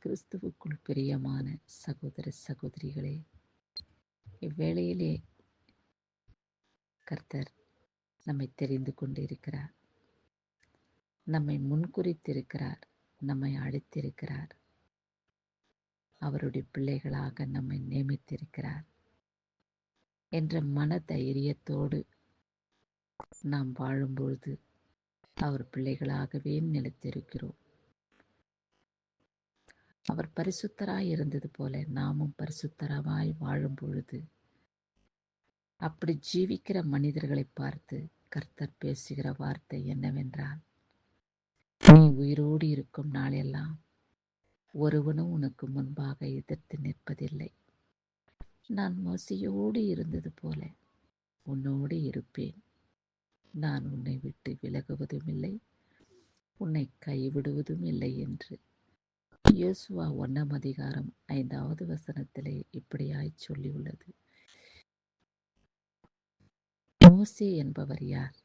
கிறிஸ்துவுக்குள் பிரியமான சகோதர சகோதரிகளே, இவ்வேளையிலே கர்த்தர் நம்மை தெரிந்து கொண்டிருக்கிறார். நம்மை முன்குறித்திருக்கிறார். நம்மை அழைத்திருக்கிறார். அவருடைய பிள்ளைகளாக நம்மை நியமித்திருக்கிறார் என்ற மன தைரியத்தோடு நாம் வாழும்பொழுது அவர் பிள்ளைகளாகவே நிலைத்திருக்கிறோம். அவர் பரிசுத்தராய் இருந்தது போல நாமும் பரிசுத்தராய் வாழும் பொழுது அப்படி ஜீவிக்கிற மனிதர்களை பார்த்து கர்த்தர் பேசுகிற வார்த்தை என்னவென்றால், நீ உயிரோடு இருக்கும் நாளெல்லாம் ஒருவனும் உனக்கு முன்பாக எதிர்த்து நிற்பதில்லை. நான் மோசையோடு இருந்தது போல உன்னோடு இருப்பேன். நான் உன்னை விட்டு விலகுவதும் இல்லை, உன்னை கைவிடுவதும் இல்லை என்று யோசுவா 1:5 இப்படியாய் சொல்லியுள்ளது. மோசே என்பவர் யார்?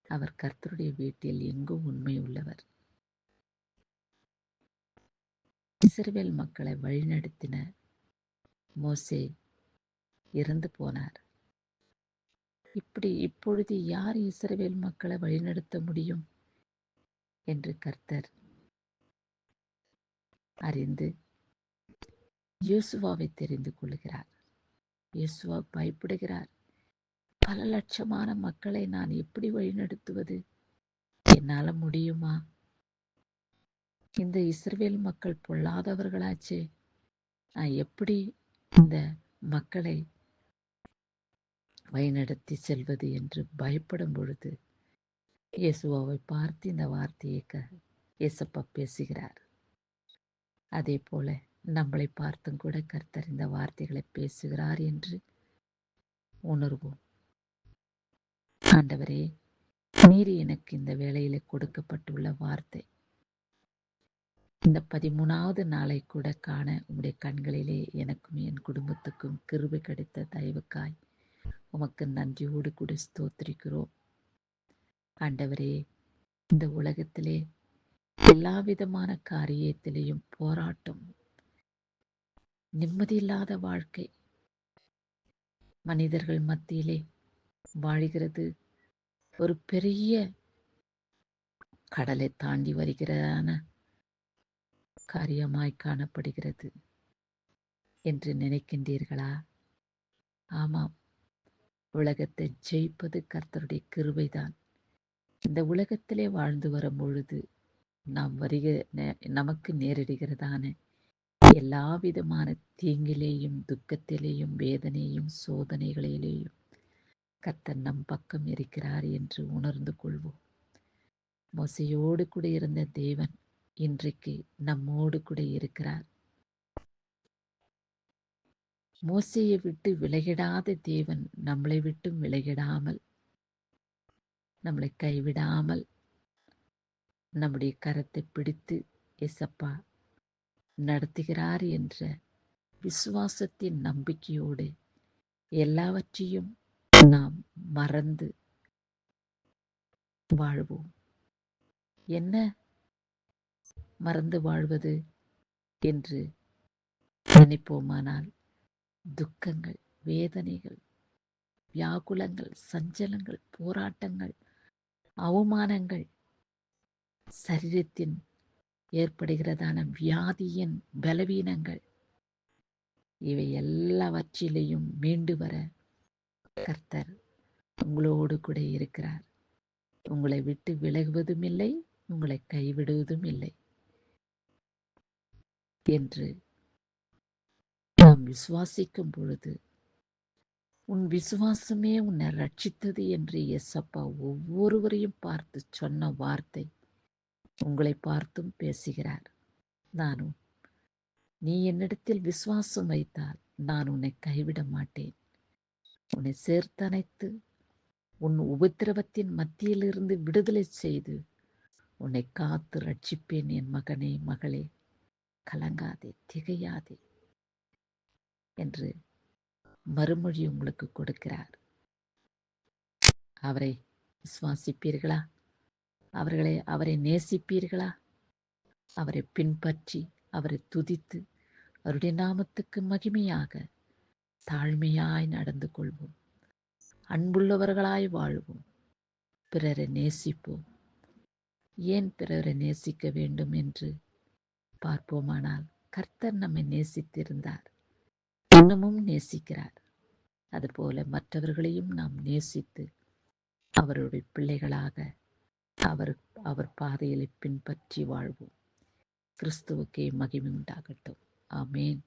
அவர் கர்த்தருடைய வீட்டில் எங்கும் உண்மை உள்ளவர். இஸ்ரவேல் மக்களை வழிநடத்தின மோசே இறந்து போனார். இப்பொழுது யார் இஸ்ரவேல் மக்களை வழிநடத்த முடியும் என்று கர்த்தர் அறிந்து யோசுவாவை தெரிந்து கொள்கிறார். யோசுவா பயப்படுகிறார். பல லட்சமான மக்களை நான் எப்படி வழிநடத்துவது? என்னால முடியுமா? இந்த இஸ்ரவேல் மக்கள் பொல்லாதவர்களாச்சே, நான் எப்படி இந்த மக்களை வழிநடத்தி செல்வது என்று பயப்படும் பொழுது இயேசுவாவை பார்த்து இந்த வார்த்தையை இயேசப்பா பேசுகிறார். அதே போல நம்மளை பார்த்தும் கூட கர்த்தர் இந்த வார்த்தைகளை பேசுகிறார் என்று உணர்வோம். ஆண்டவரே, நீர் எனக்கு இந்த வேளையில கொடுக்கப்பட்டுள்ள வார்த்தை இந்த 13வது நாளை கூட காண உம்முடைய கண்களிலே எனக்கும் என் குடும்பத்துக்கும் கிருபை கிடைத்த தயவுக்காய் உமக்கு நன்றியோடு கூட ஸ்தோத்திரிக்கிறோம். ஆண்டவரே, இந்த உலகத்திலே எல்லா விதமான காரியத்திலேயும் போராட்டம், நிம்மதியில்லாத வாழ்க்கை, மனிதர்கள் மத்தியிலே வாழ்கிறது ஒரு பெரிய கடலை தாண்டி வருகிறதான காரியமாய் காணப்படுகிறது என்று நினைக்கின்றீர்களா? ஆமாம், உலகத்தை ஜெயிப்பது கர்த்தருடைய கிருபைதான். இந்த உலகத்திலே வாழ்ந்து வரும் பொழுது நமக்கு நேரிடுகிறதான எல்லா விதமான தீங்கிலேயும் துக்கத்திலேயும் வேதனையும் சோதனைகளிலேயும் கர்த்தர் நம் பக்கம் இருக்கிறார் என்று உணர்ந்து கொள்வோம். மோசையோடு கூட இருந்த தேவன் இன்றைக்கு நம்மோடு கூட இருக்கிறார். மோசையை விட்டு விலகிடாத தேவன் நம்மளை விட்டும் விலகிடாமல், நம்மளை கைவிடாமல் நம்முடைய கரத்தை பிடித்து ஏசப்பா நடத்துகிறார் என்ற விசுவாசத்தின் நம்பிக்கையோடு எல்லாவற்றையும் நாம் மறந்து வாழ்வோம். என்ன மறந்து வாழ்வது என்று நினைப்போமானால், துக்கங்கள், வேதனைகள், வியாகுலங்கள், சஞ்சலங்கள், போராட்டங்கள், அவமானங்கள், சரீரத்தின் ஏற்படுகிறதான வியாதியின் பலவீனங்கள், இவை எல்லாவற்றிலையும் மீண்டு வர கர்த்தர் உங்களோடு கூட இருக்கிறார். உங்களை விட்டு விலகுவதும் இல்லை, உங்களை கைவிடுவதும் இல்லை என்று நாம் விசுவாசிக்கும் பொழுது, உன் விசுவாசமே உன்னை ரட்சித்தது என்று இயேசப்பா ஒவ்வொருவரையும் பார்த்து சொன்ன வார்த்தை உங்களை பார்த்தும் பேசுகிறார். நானும், நீ என்னிடத்தில் விசுவாசம் வைத்தால் நான் உன்னை கைவிட மாட்டேன். உன்னை சேர்த்தணைத்து உன் உபத்திரவத்தின் மத்தியிலிருந்து விடுதலை செய்து உன்னை காத்து ரட்சிப்பேன். என் மகனே, மகளே, கலங்காதே, திகையாதே என்று மறுமொழி உங்களுக்கு கொடுக்கிறார். அவரை விசுவாசிப்பீர்களா? அவரை நேசிப்பீர்களா? அவரை பின்பற்றி அவரை துதித்து அவருடைய நாமத்துக்கு மகிமையாக தாழ்மையாய் நடந்து கொள்வோம். அன்புள்ளவர்களாய் வாழ்வோம். பிறரை நேசிப்போம். ஏன் பிறரை நேசிக்க வேண்டும் என்று பார்ப்போமானால், கர்த்தர் நம்மை நேசித்திருந்தார், இன்னமும் நேசிக்கிறார். அதுபோல மற்றவர்களையும் நாம் நேசித்து அவருடைய பிள்ளைகளாக அவர் பாதைகளை பின்பற்றி வாழ்வோம். கிறிஸ்துவுக்கே மகிமை உண்டாகட்டும். ஆமேன்.